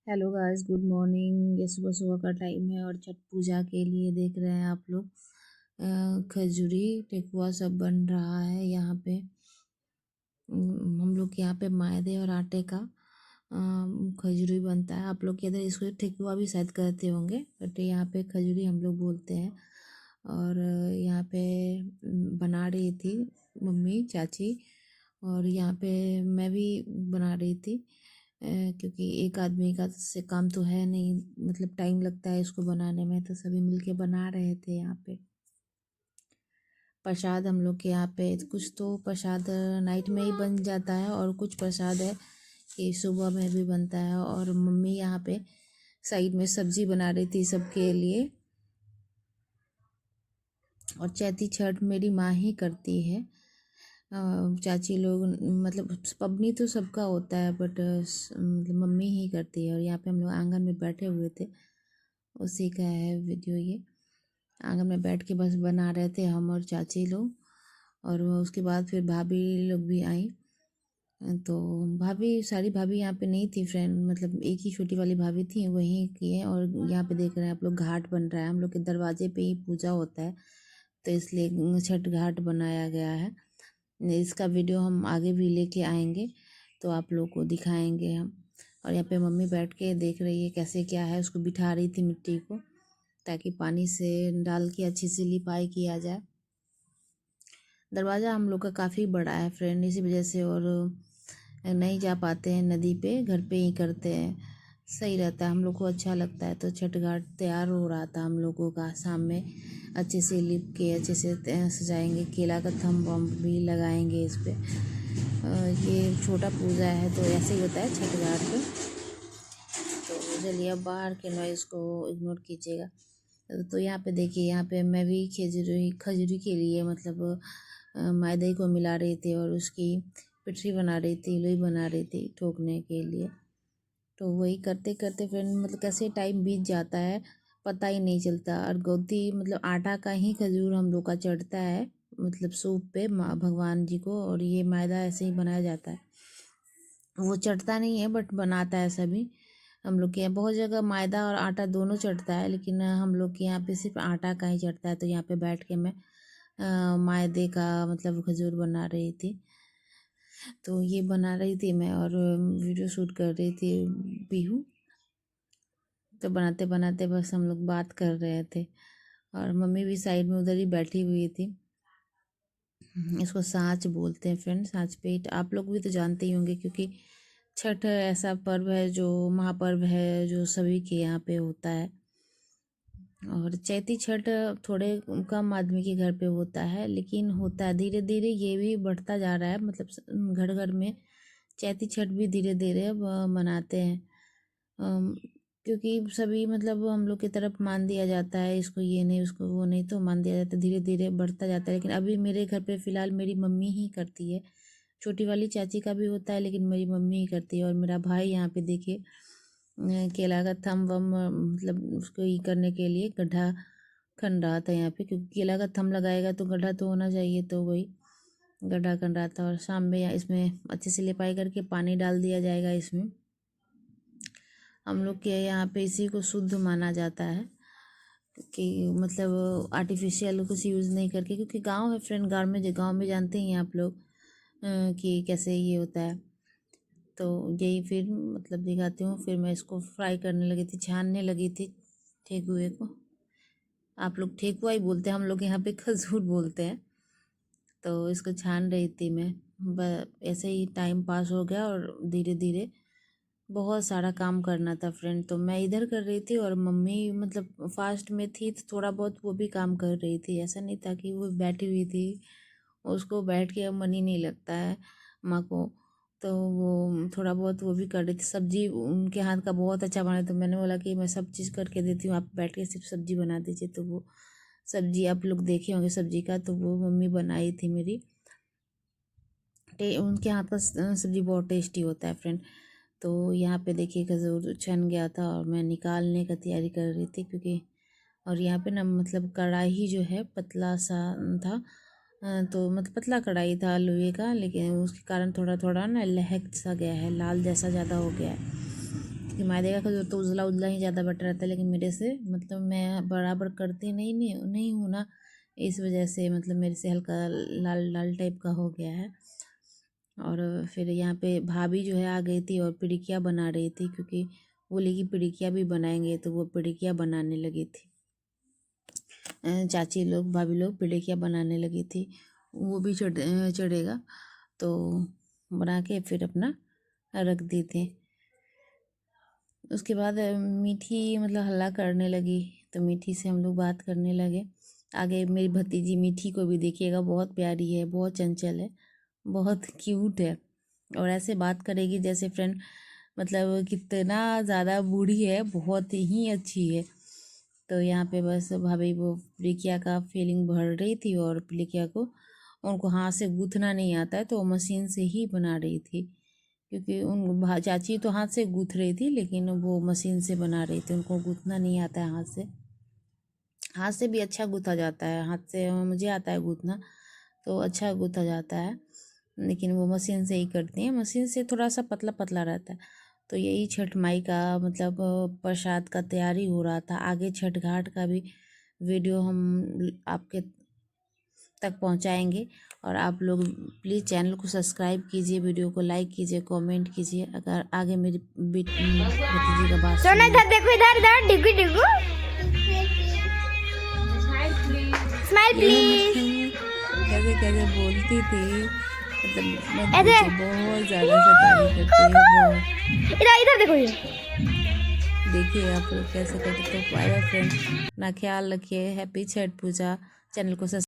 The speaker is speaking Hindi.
Hello guys, good morning. ये सुबह सुबह का टाइम है और छठ पूजा के लिए देख रहे हैं आप लोग खजूरी ठेकुआ सब बन रहा है यहाँ पे। हम लोग के यहाँ पे मैदे और आटे का खजूरी बनता है। आप लोग के इधर इसको ठेकुआ भी शायद कहते होंगे, बट यहाँ पे खजूरी हम लोग बोलते हैं। और यहाँ पे बना रही थी मम्मी चाची, और यहाँ पे मैं भी बना रही थी। क्योंकि एक आदमी का से काम तो है नहीं, मतलब टाइम लगता है इसको बनाने में, तो सभी मिलके बना रहे थे यहाँ पे। प्रसाद हम लोग के यहाँ पे कुछ तो प्रसाद नाइट में ही बन जाता है, और कुछ प्रसाद है कि सुबह में भी बनता है। और मम्मी यहाँ पे साइड में सब्जी बना रही थी सबके लिए। और चैती छठ मेरी माँ ही करती है। चाची लोग, मतलब पबनी तो सबका होता है, बट मतलब मम्मी ही करती है। और यहाँ पे हम लोग आंगन में बैठे हुए थे, उसी का है वीडियो ये। आंगन में बैठ के बस बना रहे थे हम और चाची लोग। और उसके बाद फिर भाभी लोग भी आई। तो भाभी, सारी भाभी यहाँ पे नहीं थी फ्रेंड, मतलब एक ही छोटी वाली भाभी थी, वहीं की है। और यहाँ पे देख रहे हैं आप लोग, घाट बन रहा है। हम लोग के दरवाजे पे ही पूजा होता है, तो इसलिए छठ घाट बनाया गया है। इसका वीडियो हम आगे भी लेके आएंगे, तो आप लोग को दिखाएंगे हम। और यहाँ पे मम्मी बैठ के देख रही है कैसे क्या है, उसको बिठा रही थी मिट्टी को, ताकि पानी से डाल के अच्छी से लिपाई किया जाए। दरवाज़ा हम लोग का काफ़ी बड़ा है फ्रेंड, इसी वजह से और नहीं जा पाते हैं नदी पे, घर पे ही करते हैं, सही रहता है, हम लोग को अच्छा लगता है। तो छठ घाट तैयार हो रहा था हम लोगों का, सामने अच्छे से लिप के अच्छे से सजाएंगे, केला का थम वम भी लगाएंगे इस पे। ये छोटा पूजा है तो ऐसे ही होता है छठ घाट पे। तो चलिए, अब बाहर के नॉइज़ को इग्नोर कीजिएगा। तो यहाँ पे देखिए, यहाँ पे मैं भी खजूरी खजूरी के लिए मतलब मैदे को मिला रही थी, और उसकी पिठरी बना रही थी, लोई बना रही थी ठोकने के लिए। तो वही करते करते फ्रेंड, मतलब कैसे टाइम बीत जाता है पता ही नहीं चलता। और गौती मतलब आटा का ही खजूर हम लोग का चढ़ता है, मतलब सूप पे माँ भगवान जी को, और ये मैदा ऐसे ही बनाया जाता है। वो चढ़ता नहीं है बट बनाता है सभी। हम लोग के यहाँ बहुत जगह मैदा और आटा दोनों चढ़ता है, लेकिन हम लोग के यहाँ पे सिर्फ आटा का ही चढ़ता है। तो यहाँ पे बैठ के मैं मैदे का मतलब खजूर बना रही थी। तो ये बना रही थी मैं, और वीडियो शूट कर रही थी पीहू। तो बनाते बनाते बस हम लोग बात कर रहे थे, और मम्मी भी साइड में उधर ही बैठी हुई थी। इसको साँच बोलते हैं फ्रेंड, साँच पेट। आप लोग भी तो जानते ही होंगे, क्योंकि छठ ऐसा पर्व है जो महापर्व है, जो सभी के यहाँ पे होता है। और चैती छठ थोड़े कम आदमी के घर पे होता है, लेकिन होता है धीरे धीरे, ये भी बढ़ता जा रहा है। मतलब घर घर में चैती छठ भी धीरे धीरे अब मनाते हैं। अम, क्योंकि सभी मतलब हम लोग की तरफ मान दिया जाता है, इसको ये नहीं उसको वो नहीं, तो मान दिया जाता है, धीरे धीरे बढ़ता जाता है। लेकिन अभी मेरे घर पे फ़िलहाल मेरी मम्मी ही करती है। छोटी वाली चाची का भी होता है, लेकिन मेरी मम्मी ही करती है। और मेरा भाई यहाँ पे देखिए केला का थम वम मतलब उसको ये करने के लिए गड्ढा खन रहा था यहाँ पे, क्योंकि केला का थम लगाएगा तो गड्ढा तो होना चाहिए, तो वही गड्ढा खन रहा था। और शाम में इसमें अच्छे से लिपाई करके पानी डाल दिया जाएगा इसमें। हम लोग के यहाँ पे इसी को शुद्ध माना जाता है, कि मतलब आर्टिफिशियल कुछ यूज़ नहीं करके, क्योंकि गांव है फ्रेंड, गांव में जानते ही हैं आप लोग कि कैसे ये होता है। तो यही फिर मतलब दिखाती हूँ। फिर मैं इसको फ्राई करने लगी थी, छानने लगी थी ठेकुए को। आप लोग ठेकुआ ही बोलते हैं, हम लोग यहाँ पे खजूर बोलते हैं। तो इसको छान रही थी मैं, ऐसे ही टाइम पास हो गया। और धीरे धीरे बहुत सारा काम करना था फ्रेंड, तो मैं इधर कर रही थी, और मम्मी मतलब फास्ट में थी, तो थोड़ा बहुत वो भी काम कर रही थी। ऐसा नहीं था कि वो बैठी हुई थी, उसको बैठ के अब मन ही नहीं लगता है माँ को। तो वो थोड़ा बहुत वो भी कर रही थी। सब्जी उनके हाथ का बहुत अच्छा बना, तो मैंने बोला कि मैं सब चीज़ करके देती हूँ, आप बैठ के सिर्फ सब्जी बना दीजिए। तो वो सब्जी आप लोग देखे होंगे सब्जी का, तो वो मम्मी बनाई थी मेरी। उनके हाथ का सब्जी बहुत टेस्टी होता है फ्रेंड। तो यहाँ पे देखिए खजूर छन गया था, और मैं निकालने का तैयारी कर रही थी, क्योंकि और यहाँ पे ना मतलब कढ़ाई जो है पतला सा था। तो मतलब पतला कढ़ाई था लोहे का, लेकिन उसके कारण थोड़ा थोड़ा ना लहक सा गया है, लाल जैसा ज़्यादा हो गया है। क्योंकि मैदे का खजूर तो उजला उजला ही ज़्यादा बेटर रहता है, लेकिन मेरे से मतलब मैं बराबर करती नहीं हूँ ना, इस वजह से मतलब मेरे से हल्का लाल लाल टाइप का हो गया है। और फिर यहाँ पे भाभी जो है आ गई थी और पिड़िकिया बना रही थी, क्योंकि बोली कि पिड़िकिया भी बनाएंगे, तो वो पिड़िकिया बनाने लगी थी। चाची लोग भाभी लोग पिड़िकिया बनाने लगी थी, वो भी चढ़ेगा तो बना के फिर अपना रख दी थी। उसके बाद मीठी मतलब हल्ला करने लगी, तो मीठी से हम लोग बात करने लगे। आगे मेरी भतीजी मीठी को भी देखिएगा, बहुत प्यारी है, बहुत चंचल है, बहुत क्यूट है, और ऐसे बात करेगी जैसे फ्रेंड मतलब कितना ज़्यादा बूढ़ी है, बहुत ही अच्छी है। तो यहाँ पे बस भाभी वो पिड़िकिया का फीलिंग भर रही थी, और पिड़िकिया को उनको हाथ से गूँथना नहीं आता है, तो वो मशीन से ही बना रही थी, क्योंकि उन चाची तो हाथ से गूँथ रही थी, लेकिन वो मशीन से बना रही थी, उनको गूँथना नहीं आता है हाथ से। हाथ से भी अच्छा गूँथा जाता है, हाथ से मुझे आता है गूँथना, तो अच्छा गूँथा जाता है, लेकिन वो मशीन से ही करती हैं, मशीन से थोड़ा सा पतला पतला रहता है। तो यही छठ माई का मतलब प्रसाद का तैयारी हो रहा था। आगे छठ घाट का भी वीडियो हम आपके तक पहुंचाएंगे, और आप लोग प्लीज़ चैनल को सब्सक्राइब कीजिए, वीडियो को लाइक कीजिए, कमेंट कीजिए। अगर आगे मेरी भतीजी का बात सोना इधर देखो, इधर डिगू डिगू स्माइल प्लीज। कैसे कैसे बोलती थी, मतलब मुझे बहुत ज़्यादा शैतानी करती है वो। इधर देखो, ये देखिए आप लोग कैसे करते। तो बाय बाय फ्रेंड, ना ख्याल रखिए, हैप्पी छठ पूजा। चैनल को